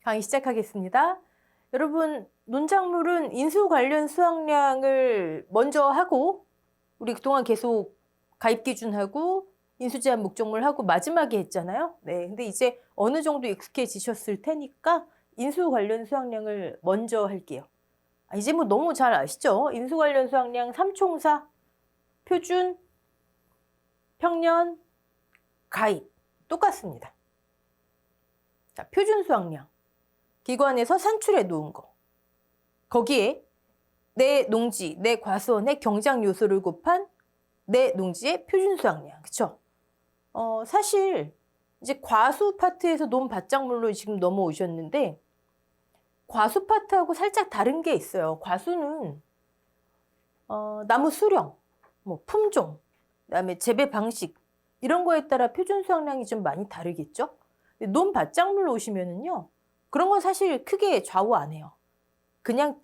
강의 시작하겠습니다. 여러분, 논작물은 인수 관련 수확량을 먼저 하고 우리 그동안 계속 가입 기준하고 인수제한 목적물하고 마지막에 했잖아요. 네, 근데 이제 어느 정도 익숙해지셨을 테니까 인수 관련 수확량을 먼저 할게요. 이제 뭐 너무 잘 아시죠? 인수 관련 수확량 3총사, 표준, 평년, 가입 똑같습니다. 자, 표준 수확량. 기관에서 산출해 놓은 거. 거기에 내 농지, 내 과수원의 경작 요소를 곱한 내 농지의 표준 수확량. 그쵸? 사실 이제 과수 파트에서 논 밭작물로 지금 넘어오셨는데 과수 파트하고 살짝 다른 게 있어요. 과수는 나무 수령, 뭐 품종, 그다음에 재배 방식 이런 거에 따라 표준 수확량이 좀 많이 다르겠죠? 논 밭작물로 오시면은요. 그런 건 사실 크게 좌우 안 해요. 그냥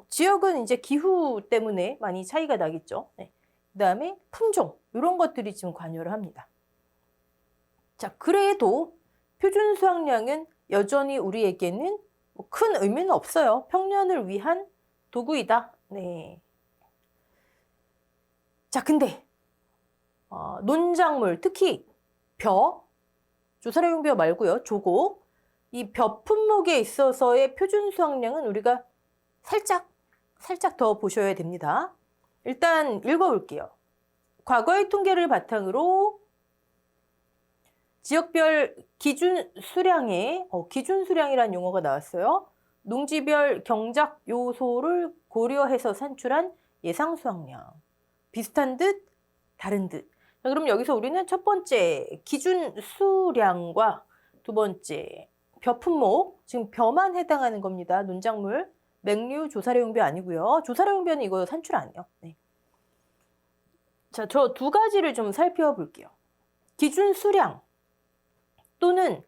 지역은 이제 기후 때문에 많이 차이가 나겠죠. 네. 그다음에 품종 이런 것들이 지금 관여를 합니다. 자, 그래도 표준 수확량은 여전히 우리에게는 뭐 큰 의미는 없어요. 평년을 위한 도구이다. 네. 자, 근데 논작물 특히 조사료용 벼 말고요. 조고 이 벼 품목에 있어서의 표준 수확량은 우리가 살짝 더 보셔야 됩니다. 일단 읽어볼게요. 과거의 통계를 바탕으로 지역별 기준 수량에 기준 수량이라는 용어가 나왔어요. 농지별 경작 요소를 고려해서 산출한 예상 수확량. 비슷한 듯 다른 듯. 자, 그럼 여기서 우리는 첫 번째 기준 수량과 두 번째 벼 품목, 지금 벼만 해당하는 겁니다. 논작물, 맹류, 조사료용벼 아니고요. 조사료용벼는 이거 산출 안 해요. 네. 자, 저 두 가지를 좀 살펴볼게요. 기준 수량 또는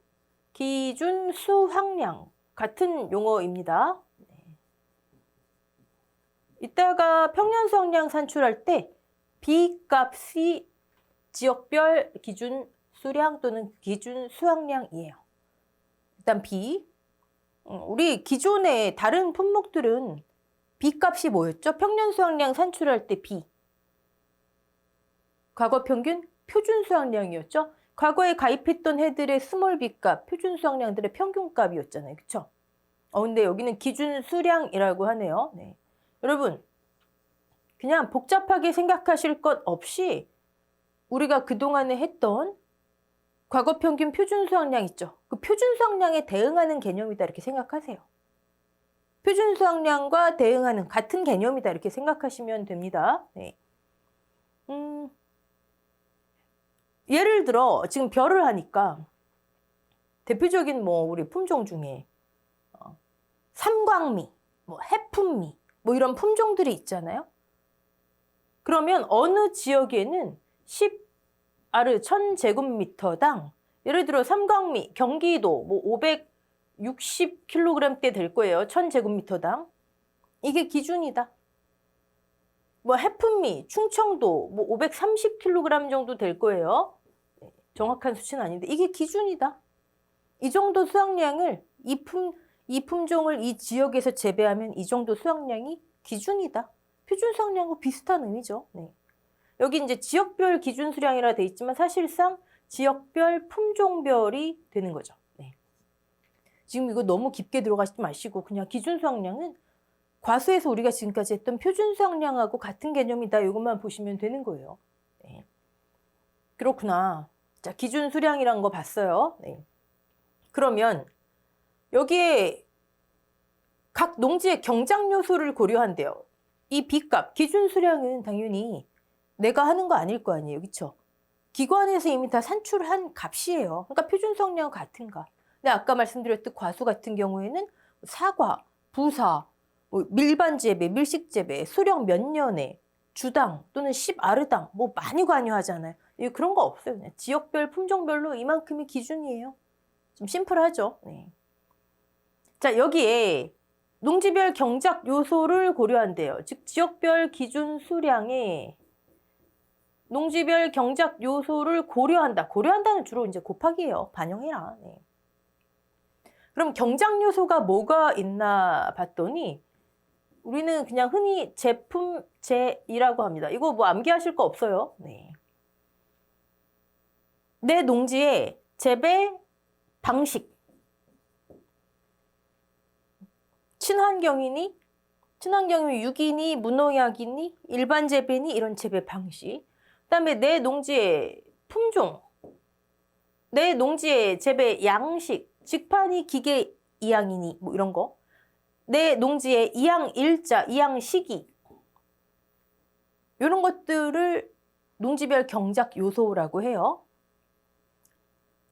기준 수확량 같은 용어입니다. 네. 이따가 평년 수확량 산출할 때 B값이 지역별 기준 수량 또는 기준 수확량이에요. 일단 B. 우리 기존의 다른 품목들은 B값이 뭐였죠? 평년 수확량 산출할 때 B. 과거 평균 표준 수확량이었죠? 과거에 가입했던 해들의 스몰 B값, 표준 수확량들의 평균값이었잖아요. 그쵸? 근데 여기는 기준 수량이라고 하네요. 네. 여러분, 그냥 복잡하게 생각하실 것 없이 우리가 그동안에 했던 과거 평균 표준 수확량 있죠? 그 표준 수확량에 대응하는 개념이다 이렇게 생각하세요. 표준 수확량과 대응하는 같은 개념이다 이렇게 생각하시면 됩니다. 네. 예를 들어 지금 벼를 하니까 대표적인 뭐 우리 품종 중에 삼광미, 뭐 해품미 뭐 이런 품종들이 있잖아요. 그러면 어느 지역에는 10아르 1000제곱미터당 예를 들어 삼광미 경기도 뭐 560kg대 될 거예요. 1000제곱미터당. 이게 기준이다. 뭐 해품미 충청도 뭐 530kg 정도 될 거예요. 정확한 수치는 아닌데 이게 기준이다. 이 정도 수확량을 이 품종을 이 지역에서 재배하면 이 정도 수확량이 기준이다. 표준 수확량과 비슷한 의미죠. 네. 여기 이제 지역별 기준 수량이라 돼 있지만 사실상 지역별 품종별이 되는 거죠. 네. 지금 이거 너무 깊게 들어가지 마시고 그냥 기준 수확량은 과수에서 우리가 지금까지 했던 표준 수확량하고 같은 개념이다. 이것만 보시면 되는 거예요. 네. 그렇구나. 자, 기준 수량이란 거 봤어요. 네. 그러면 여기에 각 농지의 경작 요소를 고려한대요. 이 B값, 기준 수량은 당연히 내가 하는 거 아닐 거 아니에요. 그렇죠? 기관에서 이미 다 산출한 값이에요. 그러니까 표준 수확량과 같은가. 근데 아까 말씀드렸듯 과수 같은 경우에는 사과, 부사, 뭐 밀반 재배, 밀식 재배, 수령 몇 년에 주당 또는 10아르당 뭐 많이 관여하잖아요. 그런 거 없어요. 그냥 지역별 품종별로 이만큼이 기준이에요. 좀 심플하죠. 네. 자, 여기에 농지별 경작 요소를 고려한대요. 즉 지역별 기준 수량에 농지별 경작 요소를 고려한다. 고려한다는 주로 이제 곱하기예요. 반영해라. 네. 그럼 경작 요소가 뭐가 있나 봤더니 우리는 그냥 흔히 제품제이라고 합니다. 이거 뭐 암기하실 거 없어요. 네. 내 농지의 재배 방식. 친환경이니? 친환경이면 유기니? 무농약이니? 일반 재배니? 이런 재배 방식. 그다음에 내 농지의 품종. 내 농지의 재배 양식. 직판이 기계 이양이니? 뭐 이런 거. 내 농지의 이양 일자, 이양 시기. 이런 것들을 농지별 경작 요소라고 해요.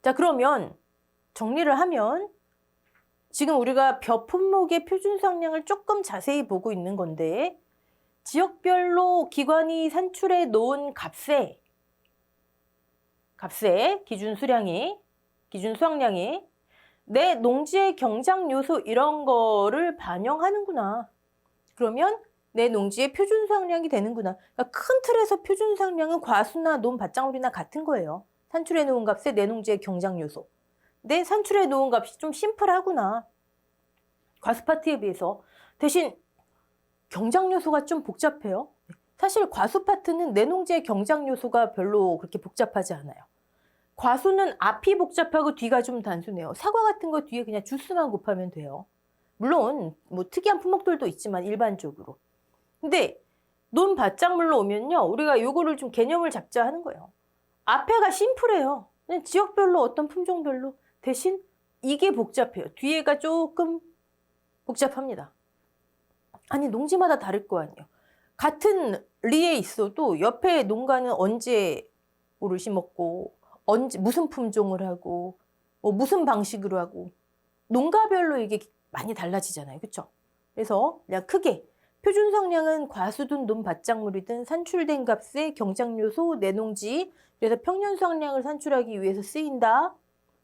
자, 그러면 정리를 하면 지금 우리가 벼 품목의 표준 수확량을 조금 자세히 보고 있는 건데 지역별로 기관이 산출해 놓은 값에 기준 수확량에 내 농지의 경작 요소 이런 거를 반영하는구나. 그러면 내 농지의 표준 수확량이 되는구나. 그러니까 큰 틀에서 표준 수확량은 과수나 논 밭작물이나 같은 거예요. 산출해 놓은 값에 내 농지의 경작 요소. 내 산출해 놓은 값이 좀 심플하구나. 과수 파트에 비해서. 대신 경작 요소가 좀 복잡해요. 사실 과수 파트는 내 농지의 경작 요소가 별로 그렇게 복잡하지 않아요. 과수는 앞이 복잡하고 뒤가 좀 단순해요. 사과 같은 거 뒤에 그냥 주스만 곱하면 돼요. 물론 뭐 특이한 품목들도 있지만 일반적으로. 근데 논 밭작물로 오면요. 우리가 요거를 좀 개념을 잡자 하는 거예요. 앞에가 심플해요. 그냥 지역별로 어떤 품종별로. 대신 이게 복잡해요. 뒤에가 조금 복잡합니다. 아니 농지마다 다를 거 아니에요. 같은 리에 있어도 옆에 농가는 언제 뭐를 심었고 언제 무슨 품종을 하고 뭐 무슨 방식으로 하고 농가별로 이게 많이 달라지잖아요. 그렇죠? 그래서 그냥 크게 표준 수확량은 과수든 논 밭작물이든 산출된 값의 경작 요소 내 농지 그래서 평년 수확량을 산출하기 위해서 쓰인다.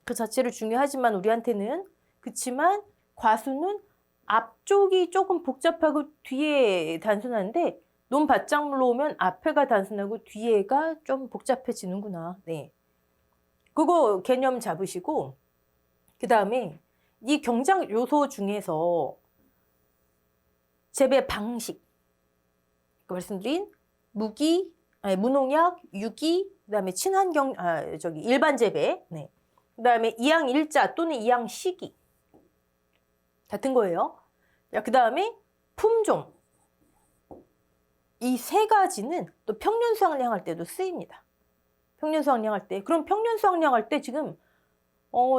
그 자체를 중요하지만 우리한테는 그렇지만 과수는 앞쪽이 조금 복잡하고 뒤에 단순한데 논 밭작물로 오면 앞에가 단순하고 뒤에가 좀 복잡해지는구나. 네. 그거 개념 잡으시고 그 다음에 이 경작 요소 중에서 재배 방식 말씀드린 무농약, 유기, 그다음에 친환경 일반 재배, 네. 그다음에 이양 일자 또는 이양 시기 같은 거예요. 그다음에 품종 이 세 가지는 또 평년 수확량 할 때도 쓰입니다. 평년 수확량 할 때. 그럼 평년 수확량 할 때 지금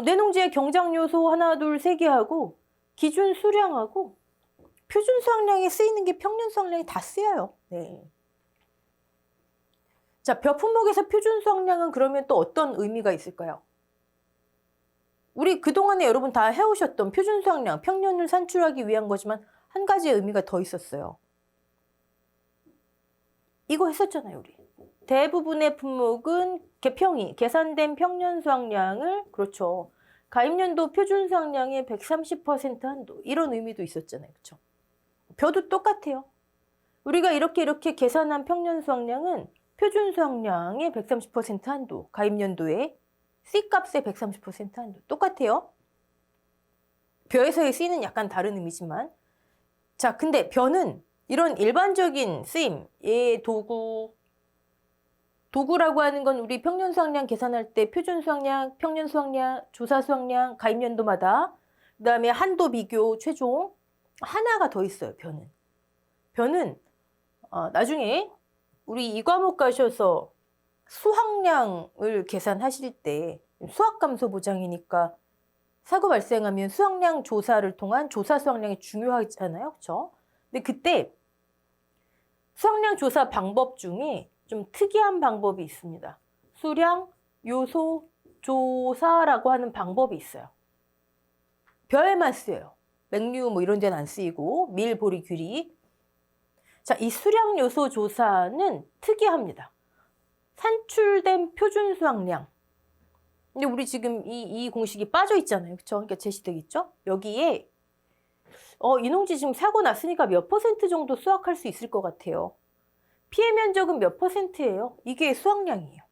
내 농지의 경작 요소 하나, 둘, 세 개 하고 기준 수량하고 표준 수확량에 쓰이는 게 평년 수확량이 다 쓰여요. 네. 자, 벼 품목에서 표준 수확량은 그러면 또 어떤 의미가 있을까요? 우리 그동안에 여러분 다 해오셨던 표준 수확량, 평년을 산출하기 위한 거지만 한 가지의 의미가 더 있었어요. 이거 했었잖아요, 우리. 대부분의 품목은 개평이, 계산된 평년 수확량을, 그렇죠. 가입년도 표준 수확량의 130% 한도, 이런 의미도 있었잖아요, 그렇죠? 벼도 똑같아요. 우리가 이렇게 계산한 평년 수확량은 표준 수확량의 130% 한도, 가입년도에 C값의 130% 한도, 똑같아요. 벼에서의 C는 약간 다른 의미지만. 자, 근데 벼는 이런 일반적인 쓰임, 도구라고 하는 건 우리 평년 수확량 계산할 때 표준 수확량, 평년 수확량, 조사 수확량, 가입년도마다 그다음에 한도 비교, 최종 하나가 더 있어요. 벼는 나중에 우리 이 과목 가셔서 수확량을 계산하실 때 수확감소 보장이니까 사고 발생하면 수확량 조사를 통한 조사 수확량이 중요하잖아요. 그렇죠? 근데 그때 수확량 조사 방법 중에 좀 특이한 방법이 있습니다. 수량 요소 조사라고 하는 방법이 있어요. 벼에만 쓰여요. 맹류 뭐 이런 데는 안 쓰이고 밀, 보리, 귀리. 자, 이 수량 요소 조사는 특이합니다. 산출된 표준 수확량. 근데 우리 지금 이 공식이 빠져 있잖아요. 그렇죠? 그러니까 제시되어 있죠? 여기에 이 농지 지금 사고 났으니까 몇 % 정도 수확할 수 있을 것 같아요. 피해 면적은 몇 %예요? 이게 수확량이에요.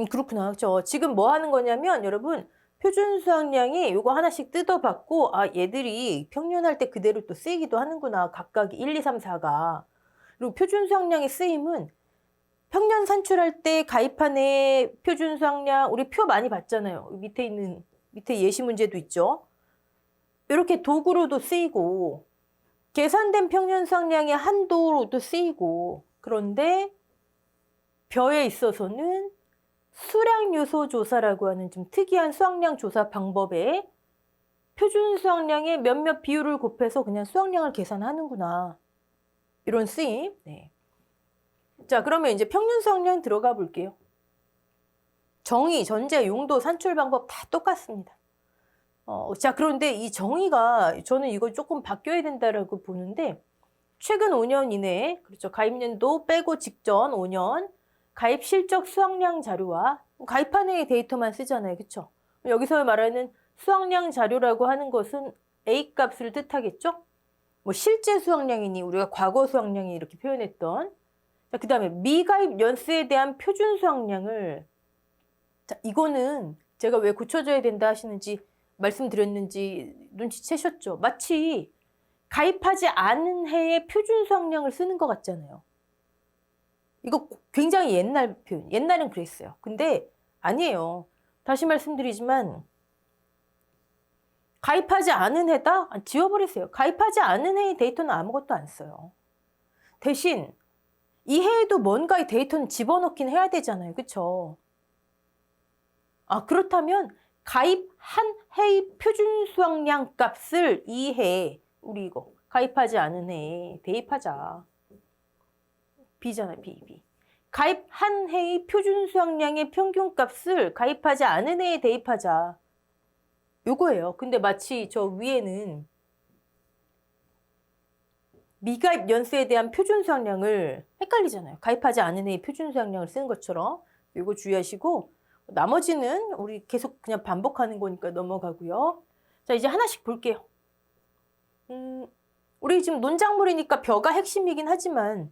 그렇구나. 그렇죠? 지금 뭐 하는 거냐면 여러분 표준 수확량이 요거 하나씩 뜯어봤고, 아, 얘들이 평년할 때 그대로 또 쓰이기도 하는구나. 각각 1, 2, 3, 4가. 그리고 표준 수확량의 쓰임은 평년 산출할 때 가입한 애 표준 수확량, 우리 표 많이 봤잖아요. 밑에 예시 문제도 있죠. 이렇게 도구로도 쓰이고, 계산된 평년 수확량의 한도로도 쓰이고, 그런데 벼에 있어서는 수량 요소 조사라고 하는 좀 특이한 수확량 조사 방법에 표준 수확량의 몇몇 비율을 곱해서 그냥 수확량을 계산하는구나. 이런 쓰임. 네. 자, 그러면 이제 평균 수확량 들어가 볼게요. 정의, 전제, 용도, 산출 방법 다 똑같습니다. 자, 그런데 이 정의가 저는 이거 조금 바뀌어야 된다라고 보는데, 최근 5년 이내에, 그렇죠. 가입년도 빼고 직전 5년, 가입 실적 수확량 자료와 가입한 해의 데이터만 쓰잖아요. 그렇죠? 여기서 말하는 수확량 자료라고 하는 것은 A 값을 뜻하겠죠? 뭐 실제 수확량이니 우리가 과거 수확량이 이렇게 표현했던. 자, 그 다음에 미가입 연수에 대한 표준 수확량을, 자, 이거는 제가 왜 고쳐줘야 된다 하시는지 말씀드렸는지 눈치채셨죠? 마치 가입하지 않은 해의 표준 수확량을 쓰는 것 같잖아요. 이거 굉장히 옛날 표현. 옛날엔 그랬어요. 근데 아니에요. 다시 말씀드리지만 가입하지 않은 해다? 지워버리세요. 가입하지 않은 해의 데이터는 아무것도 안 써요. 대신 이 해에도 뭔가 이 데이터는 집어넣긴 해야 되잖아요. 그쵸? 아, 그렇다면 가입한 해의 표준 수확량 값을 이 해에 우리 이거 가입하지 않은 해에 대입하자. B잖아요. B. 가입한 해의 표준 수확량의 평균값을 가입하지 않은 해에 대입하자. 요거예요. 근데 마치 저 위에는 미가입 연수에 대한 표준 수확량을 헷갈리잖아요. 가입하지 않은 해의 표준 수확량을 쓰는 것처럼. 요거 주의하시고, 나머지는 우리 계속 그냥 반복하는 거니까 넘어가고요. 자, 이제 하나씩 볼게요. 우리 지금 논작물이니까 벼가 핵심이긴 하지만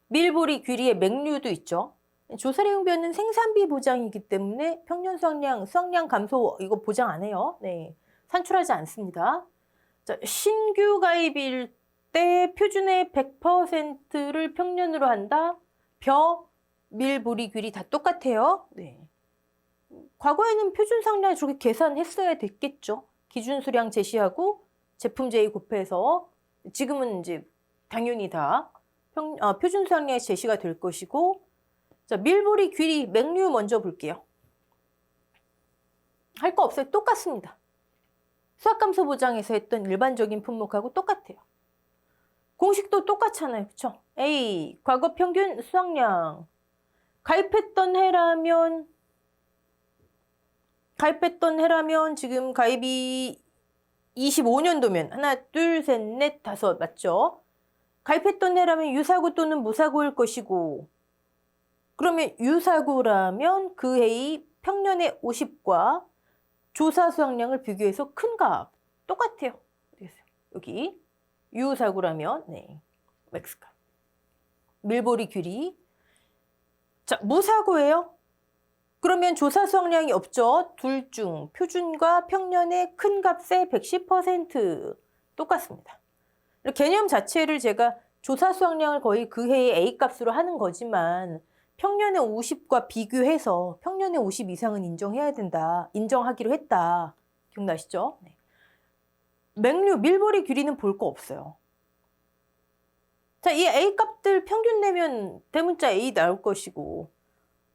밀보리, 귀리의 맹류도 있죠. 조사리용 벼는 생산비 보장이기 때문에 평년 수확량 감소 이거 보장 안 해요. 네, 산출하지 않습니다. 자, 신규 가입일 때 표준의 100%를 평년으로 한다. 벼, 밀, 보리, 귀리 다 똑같아요. 네. 과거에는 표준 수확량 저렇게 계산했어야 됐겠죠. 기준 수량 제시하고 제품 제의 곱해서. 지금은 이제 당연히 다 표준 수확량이 제시가 될 것이고. 자, 밀보리, 귀리, 맹류 먼저 볼게요. 할 거 없어요. 똑같습니다. 수확감소 보장에서 했던 일반적인 품목하고 똑같아요. 공식도 똑같잖아요. 그쵸? A, 과거 평균 수확량. 가입했던 해라면 지금 가입이 25년도면 하나, 둘, 셋, 넷, 다섯 맞죠? 가입했던 해라면 유사구 또는 무사구일 것이고, 그러면 유사구라면 그 해의 평년의 50과 조사 수확량을 비교해서 큰 값 똑같아요. 여기 유사구라면 네, 맥스값. 밀보리, 귀리. 자, 무사구예요. 그러면 조사 수확량이 없죠. 둘 중 표준과 평년의 큰 값의 110% 똑같습니다. 개념 자체를 제가 조사 수확량을 거의 그 해의 A 값으로 하는 거지만 평년의 50과 비교해서 평년의 50 이상은 인정해야 된다. 인정하기로 했다. 기억나시죠? 네. 맹류, 밀보리, 귀리는 볼 거 없어요. 자, 이 A 값들 평균 내면 대문자 A 나올 것이고,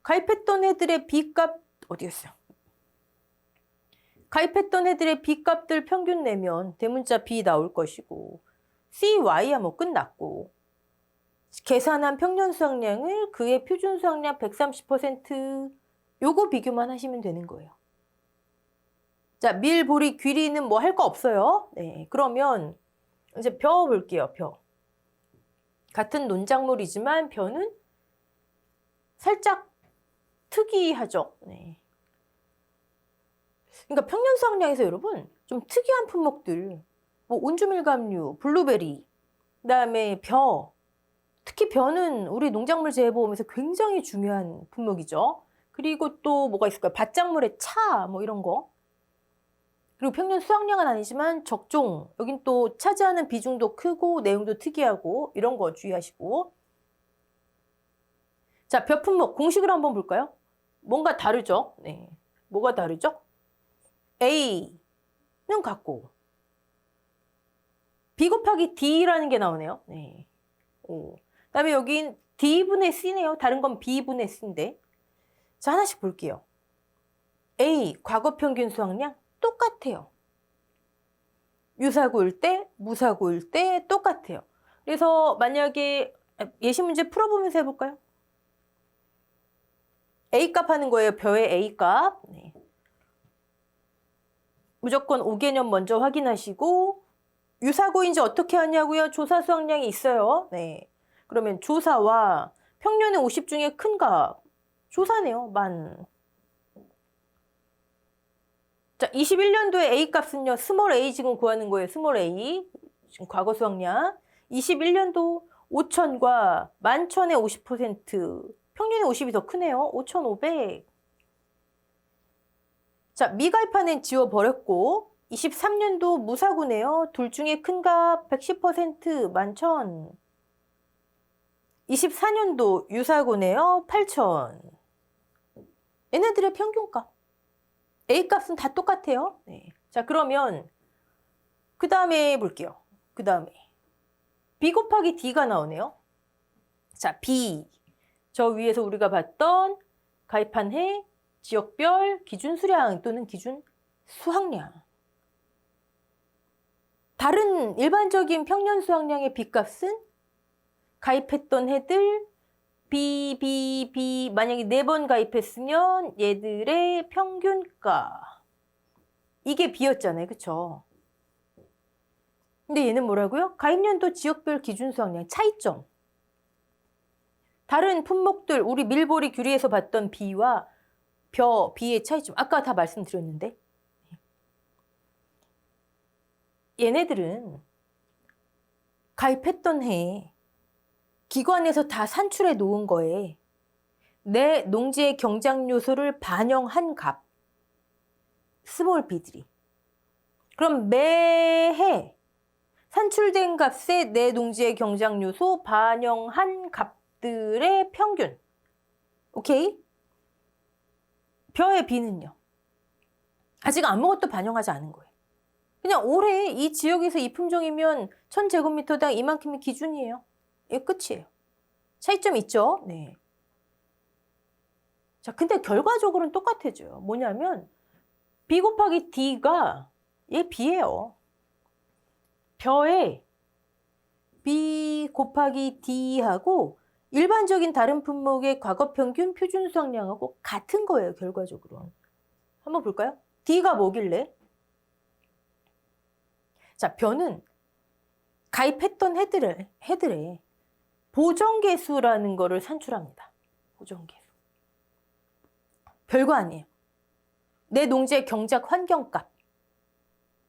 가입했던 애들의 B 값 어디였어요? 가입했던 애들의 B 값들 평균 내면 대문자 B 나올 것이고, C, Y야 뭐 끝났고, 계산한 평년 수확량을 그의 표준 수확량 130% 요거 비교만 하시면 되는 거예요. 자, 밀, 보리, 귀리는 뭐 할 거 없어요. 네, 그러면 이제 벼 볼게요. 벼. 같은 논작물이지만 벼는 살짝 특이하죠. 네. 그러니까 평년 수확량에서 여러분 좀 특이한 품목들, 뭐 온주밀감류, 블루베리, 그다음에 벼. 특히 벼는 우리 농작물 재해보험에서 굉장히 중요한 품목이죠. 그리고 또 뭐가 있을까요? 밭작물의 차, 뭐 이런 거. 그리고 평년 수확량은 아니지만 적종, 여긴 또 차지하는 비중도 크고 내용도 특이하고 이런 거 주의하시고. 자, 벼 품목 공식을 한번 볼까요? 뭔가 다르죠? 네. 뭐가 다르죠? A는 같고 B 곱하기 D라는 게 나오네요. 네. 그다음에 여긴 D분의 C네요. 다른 건 B분의 C인데. 자, 하나씩 볼게요. A, 과거 평균 수확량 똑같아요. 유사고일 때, 무사고일 때 똑같아요. 그래서 만약에 예시 문제 풀어보면서 해볼까요? A값 하는 거예요. 벼의 A값. 네. 무조건 5개년 먼저 확인하시고 유사고인지 어떻게 하냐고요? 조사 수확량이 있어요. 네. 그러면 조사와 평년의 50 중에 큰 값. 조사네요. 만. 자, 21년도에 A값은요. 스몰 a 지금 구하는 거예요. 스몰 a. 지금 과거 수확량. 21년도 5천과 11,000의 50%. 평년의 50이 더 크네요. 5,500. 자, 미가입하는 지워버렸고 23년도 무사고네요. 둘 중에 큰 값 110% 11,000. 24년도 유사고네요. 8,000. 얘네들의 평균값. A값은 다 똑같아요. 네. 자, 그러면 그 다음에 볼게요. 그 다음에 B 곱하기 D가 나오네요. 자, B. 저 위에서 우리가 봤던 가입한 해, 지역별, 기준 수량 또는 기준 수확량. 다른 일반적인 평년 수확량의 B값은 가입했던 해들 B 만약에 4번 가입했으면 얘들의 평균가. 이게 B였잖아요. 그쵸? 근데 얘는 뭐라고요? 가입년도 지역별 기준 수확량 차이점. 다른 품목들 우리 밀보리 규리에서 봤던 B와 B의 차이점. 아까 다 말씀드렸는데 얘네들은 가입했던 해에 기관에서 다 산출해 놓은 거에 내 농지의 경작 요소를 반영한 값. 스몰 b들이. 그럼 매해 산출된 값에 내 농지의 경작 요소 반영한 값들의 평균. 오케이? 벼의 B는요. 아직 아무것도 반영하지 않은 거예요. 그냥 올해 이 지역에서 이 품종이면 1000제곱미터당 이만큼이 기준이에요. 이게 끝이에요. 차이점 있죠? 네. 자, 근데 결과적으로는 똑같아져요. 뭐냐면 B 곱하기 D가 얘 B예요. 벼에 B 곱하기 D하고 일반적인 다른 품목의 과거 평균 표준 수확량하고 같은 거예요. 결과적으로는. 한번 볼까요? D가 뭐길래? 자, 벼는 가입했던 해들의 보정계수라는 거를 산출합니다. 보정계수. 별거 아니에요. 내 농지의 경작 환경값.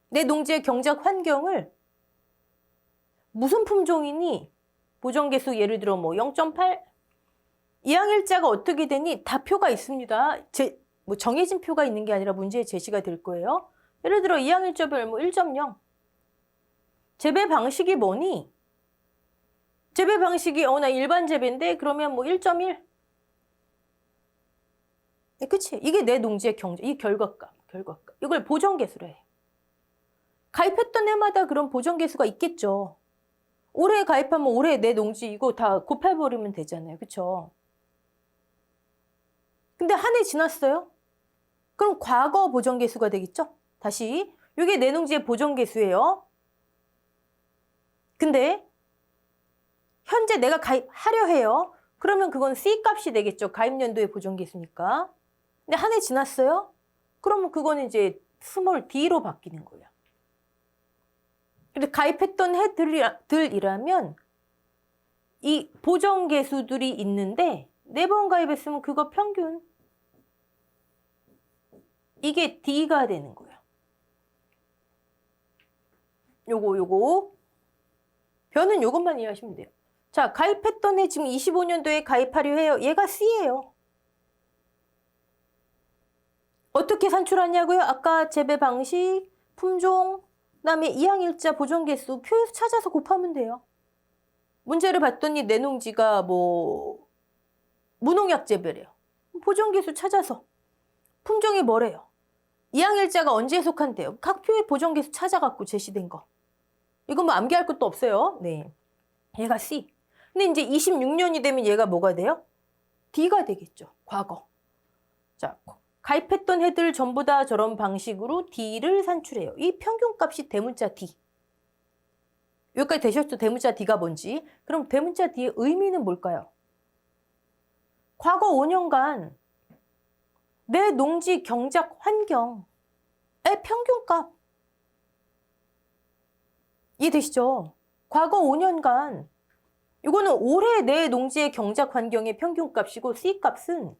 내 농지의 경작 환경을 무슨 품종이니? 보정계수 예를 들어 뭐 0.8? 이항일자가 어떻게 되니? 다 표가 있습니다. 뭐 정해진 표가 있는 게 아니라 문제에 제시가 될 거예요. 예를 들어 이항일자별 뭐 1.0. 재배 방식이 뭐니? 재배 방식이 나 일반 재배인데 그러면 뭐 1.1. 그치? 이게 내 농지의 경작, 이 결과값. 이걸 보정계수로 해. 가입했던 해마다 그런 보정계수가 있겠죠. 올해 가입하면 올해 내 농지 이거 다 곱해버리면 되잖아요. 그쵸? 근데 한 해 지났어요? 그럼 과거 보정계수가 되겠죠? 다시 이게 내 농지의 보정계수예요. 근데 현재 내가 가입하려 해요. 그러면 그건 C값이 되겠죠. 가입연도의 보정계수니까. 근데 한 해 지났어요? 그러면 그거는 이제 스몰 D로 바뀌는 거예요. 근데 가입했던 해들이라면 이 보정계수들이 있는데 4번 가입했으면 그거 평균. 이게 D가 되는 거예요. 요거. 벼는 요것만 이해하시면 돼요. 자, 가입했던 해 지금 25년도에 가입하려 해요. 얘가 C예요. 어떻게 산출하냐고요? 아까 재배 방식, 품종, 그다음에 이항일자, 보존개수, 표에서 찾아서 곱하면 돼요. 문제를 봤더니 내 농지가 뭐 무농약 재배래요. 보존개수 찾아서. 품종이 뭐래요? 이항일자가 언제 속한대요? 각 표의 보존개수 찾아갖고 제시된 거. 이건 뭐 암기할 것도 없어요. 네. 얘가 C. 근데 이제 26년이 되면 얘가 뭐가 돼요? D가 되겠죠. 과거. 자, 가입했던 해들 전부 다 저런 방식으로 D를 산출해요. 이 평균값이 대문자 D. 여기까지 되셨죠? 대문자 D가 뭔지. 그럼 대문자 D의 의미는 뭘까요? 과거 5년간 내 농지 경작 환경의 평균값. 이해되시죠? 과거 5년간 이거는 올해 내 농지의 경작 환경의 평균값이고 C값은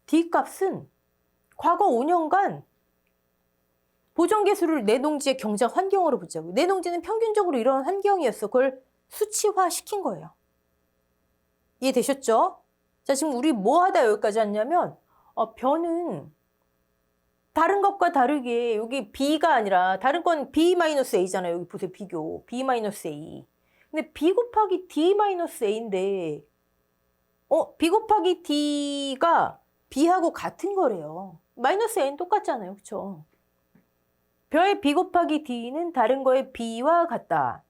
D값은 과거 5년간 보존개수를 내 농지의 경작 환경으로 보자고. 내 농지는 평균적으로 이런 환경이었어. 그걸 수치화시킨 거예요. 이해되셨죠? 자, 지금 우리 뭐 하다 여기까지 왔냐면 변은 다른 것과 다르게 여기 B가 아니라 다른 건 B-A잖아요. 여기 보세요. 비교. B-A. 근데 B 곱하기 D-A인데 B 곱하기 D가 B하고 같은 거래요. 마이너스 A는 똑같잖아요. 그렇죠? 벼의 B 곱하기 D는 다른 거의 B와 같다.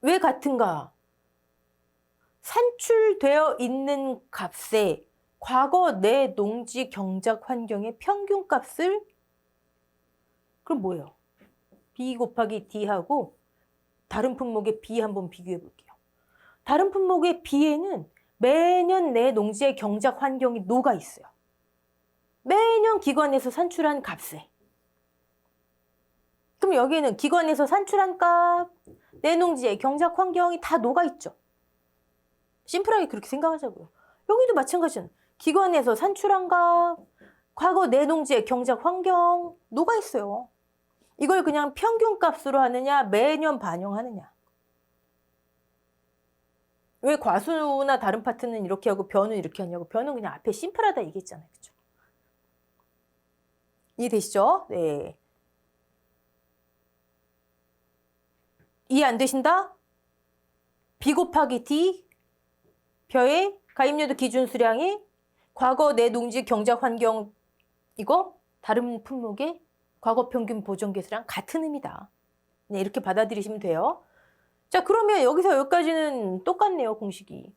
왜 같은가? 산출되어 있는 값에 과거 내 농지 경작 환경의 평균값을 그럼 뭐예요? B 곱하기 D하고 다른 품목의 B 한번 비교해 볼게요. 다른 품목의 B에는 매년 내 농지의 경작 환경이 녹아 있어요. 매년 기관에서 산출한 값에. 그럼 여기에는 기관에서 산출한 값, 내 농지의 경작 환경이 다 녹아 있죠. 심플하게 그렇게 생각하자고요. 여기도 마찬가지잖아요. 기관에서 산출한 값, 과거 내 농지의 경작 환경 녹아 있어요. 이걸 그냥 평균값으로 하느냐, 매년 반영하느냐. 왜 과수나 다른 파트는 이렇게 하고 변은 이렇게 하냐고. 변은 그냥 앞에 심플하다 얘기했잖아요. 그렇죠? 이해되시죠? 네. 이해 안 되신다? B 곱하기 D, 벼의 가입년도 기준 수량이 과거 내 농지 경작 환경 이거 다른 품목의 과거 평균 보존개수랑 같은 의미다. 네, 이렇게 받아들이시면 돼요. 자, 그러면 여기서 여기까지는 똑같네요, 공식이.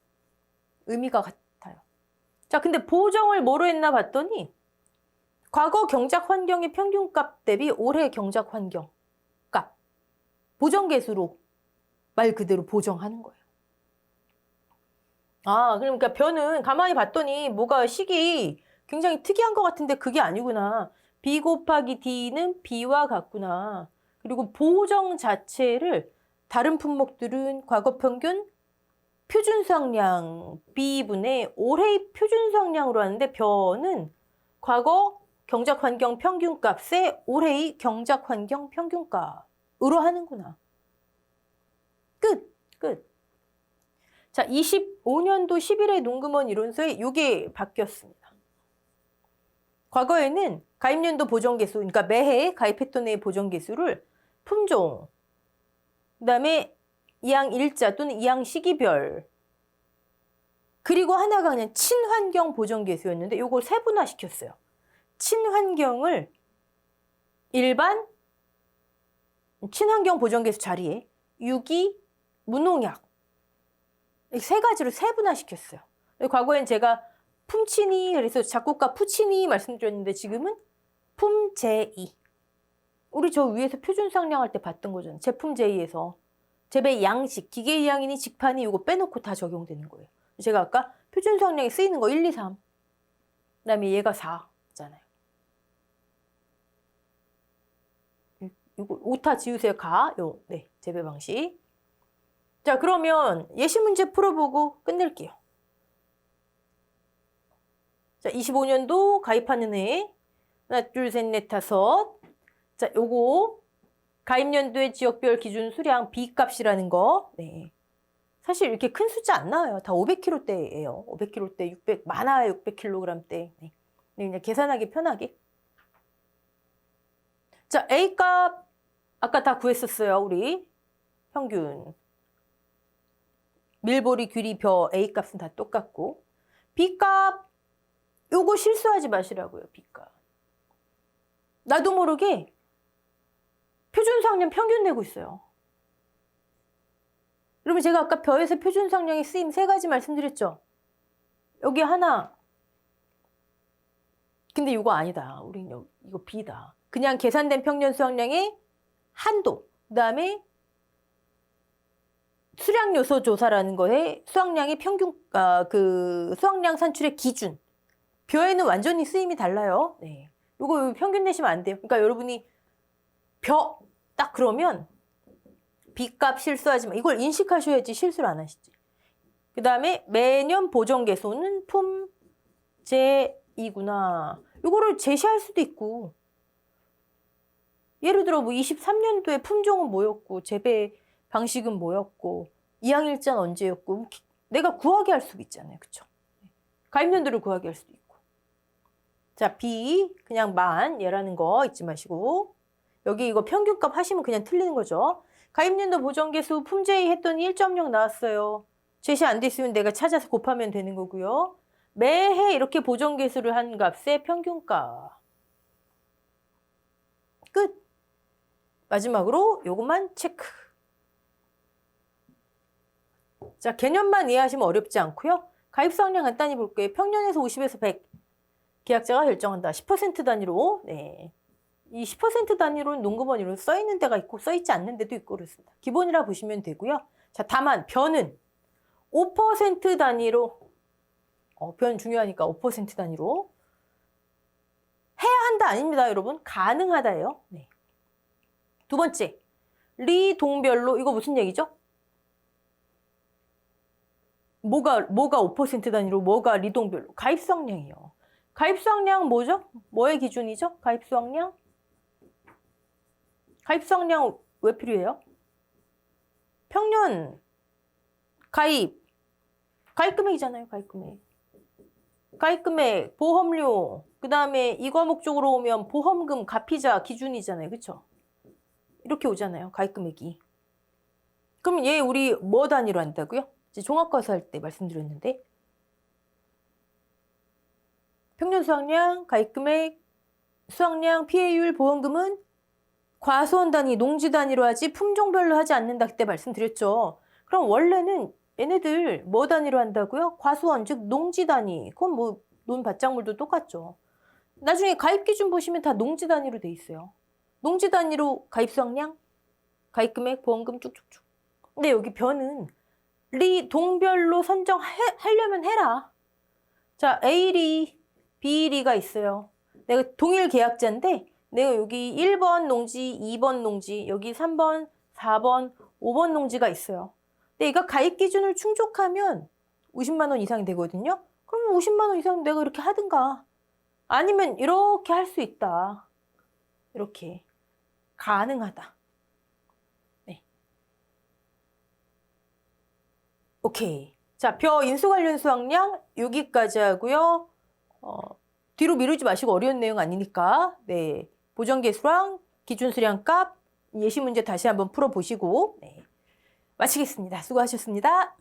의미가 같아요. 자, 근데 보정을 뭐로 했나 봤더니 과거 경작 환경의 평균값 대비 올해 경작 환경 값 보정개수로 말 그대로 보정하는 거예요. 아, 그러니까 변은 가만히 봤더니 뭐가 식이 굉장히 특이한 것 같은데 그게 아니구나. B 곱하기 D는 B와 같구나. 그리고 보정 자체를 다른 품목들은 과거 평균 표준수확량 B분의 올해의 표준수확량으로 하는데 변은 과거 경작환경 평균값에 올해의 경작환경 평균값으로 하는구나. 끝. 자, 25년도 11회 농금원 이론서에 이게 바뀌었습니다. 과거에는 가입년도 보정개수, 그러니까 매해 가입했던 해의 보정개수를 품종, 그 다음에 이항일자 또는 이항시기별, 그리고 하나가 그냥 친환경 보정개수였는데 이걸 세분화시켰어요. 친환경을 일반 친환경 보정개수 자리에 유기, 무농약 세 가지로 세분화시켰어요. 과거엔 제가 품친이 그래서 작곡가 푸치니 말씀드렸는데 지금은 품제2. 우리 저 위에서 표준상량할 때 봤던 거잖아요. 제품 제2에서 재배 양식, 기계 이항이니 직판이 이거 빼놓고 다 적용되는 거예요. 제가 아까 표준상량에 쓰이는 거 1, 2, 3. 그다음에 얘가 4잖아요. 이거 오타 지우세요. 네, 재배 방식. 자, 그러면 예시 문제 풀어보고 끝낼게요. 자, 25년도 가입하는 해. 하나, 둘, 셋, 넷, 다섯. 자, 요거 가입연도의 지역별 기준 수량 B값이라는 거. 네. 사실 이렇게 큰 숫자 안 나와요. 다 500kg대예요. 500kg대, 600, 많아야 600kg대. 네. 그냥 계산하기 편하게. 자, A값 아까 다 구했었어요, 우리. 평균. 밀보리, 귀리, 벼 A값은 다 똑같고. B값 요거 실수하지 마시라고요, B값. 나도 모르게 표준수학량 평균 내고 있어요. 여러분 제가 아까 벼에서 표준수학량의 쓰임 3가지 말씀드렸죠? 여기 하나. 근데 이거 아니다. 우린 이거 B다. 그냥 계산된 평년 수학량의 한도. 그 다음에 수량 요소 조사라는 거에 수학량의 평균, 그 수학량 산출의 기준. 벼에는 완전히 쓰임이 달라요. 네. 요거 평균 내시면 안 돼요. 그러니까 여러분이 벼 딱 그러면 B값 실수하지 마. 이걸 인식하셔야지 실수를 안 하시지. 그 다음에 매년 보정개수는 품제이구나. 요거를 제시할 수도 있고. 예를 들어 뭐 23년도에 품종은 뭐였고 재배 방식은 뭐였고 이항일자는 언제였고 내가 구하게 할 수도 있잖아요. 그쵸? 가입연도를 구하게 할 수도 있고. 자, B 그냥 만 얘라는 거 잊지 마시고 여기 이거 평균값 하시면 그냥 틀리는 거죠. 가입연도 보정개수 품제이 했더니 1.0 나왔어요. 제시 안 돼 있으면 내가 찾아서 곱하면 되는 거고요. 매해 이렇게 보정개수를 한 값의 평균값. 끝. 마지막으로 요것만 체크. 자, 개념만 이해하시면 어렵지 않고요. 가입수학량 간단히 볼게요. 평년에서 50에서 100. 계약자가 결정한다. 10% 단위로. 네. 이 10% 단위로는 농구번호로 써있는 데가 있고 써있지 않는 데도 있고 그렇습니다. 기본이라 보시면 되고요. 자, 다만 벼는 5% 단위로 벼는 중요하니까 5% 단위로 해야 한다 아닙니다, 여러분. 가능하다예요. 네. 두 번째, 리동별로 이거 무슨 얘기죠? 뭐가 5% 단위로 뭐가 리동별로? 가입수학량이요. 가입수학량 뭐죠? 뭐의 기준이죠? 가입수학량? 가입수학량 왜 필요해요? 평년 가입금액이잖아요. 가입금액, 보험료, 그 다음에 이 과목 쪽으로 오면 보험금, 가피자 기준이잖아요. 그쵸? 이렇게 오잖아요. 가입금액이. 그럼 얘 우리 뭐 단위로 한다고요? 이제 종합과세 할 때 말씀드렸는데 평년 수학량, 가입금액, 수학량, 피해율, 보험금은 과수원 단위, 농지 단위로 하지 품종별로 하지 않는다 그때 말씀드렸죠. 그럼 원래는 얘네들 뭐 단위로 한다고요? 과수원, 즉 농지 단위. 그건 뭐 논밭작물도 똑같죠. 나중에 가입 기준 보시면 다 농지 단위로 돼 있어요. 농지 단위로 가입 수학량, 가입금액, 보험금 쭉쭉쭉. 근데 여기 벼는 동별로 선정하려면 해라. 자, A리, B리가 있어요. 내가 동일 계약자인데 내가 여기 1번 농지, 2번 농지, 여기 3번, 4번, 5번 농지가 있어요. 근데 이거 가입 기준을 충족하면 50만 원 이상이 되거든요. 그러면 50만 원 이상 내가 이렇게 하든가 아니면 이렇게 할 수 있다. 이렇게 가능하다. 네. 오케이. 자, 벼 인수 관련 수학량 여기까지 하고요. 뒤로 미루지 마시고 어려운 내용 아니니까. 네. 보정계수랑 기준수량값 예시 문제 다시 한번 풀어보시고 네. 마치겠습니다. 수고하셨습니다.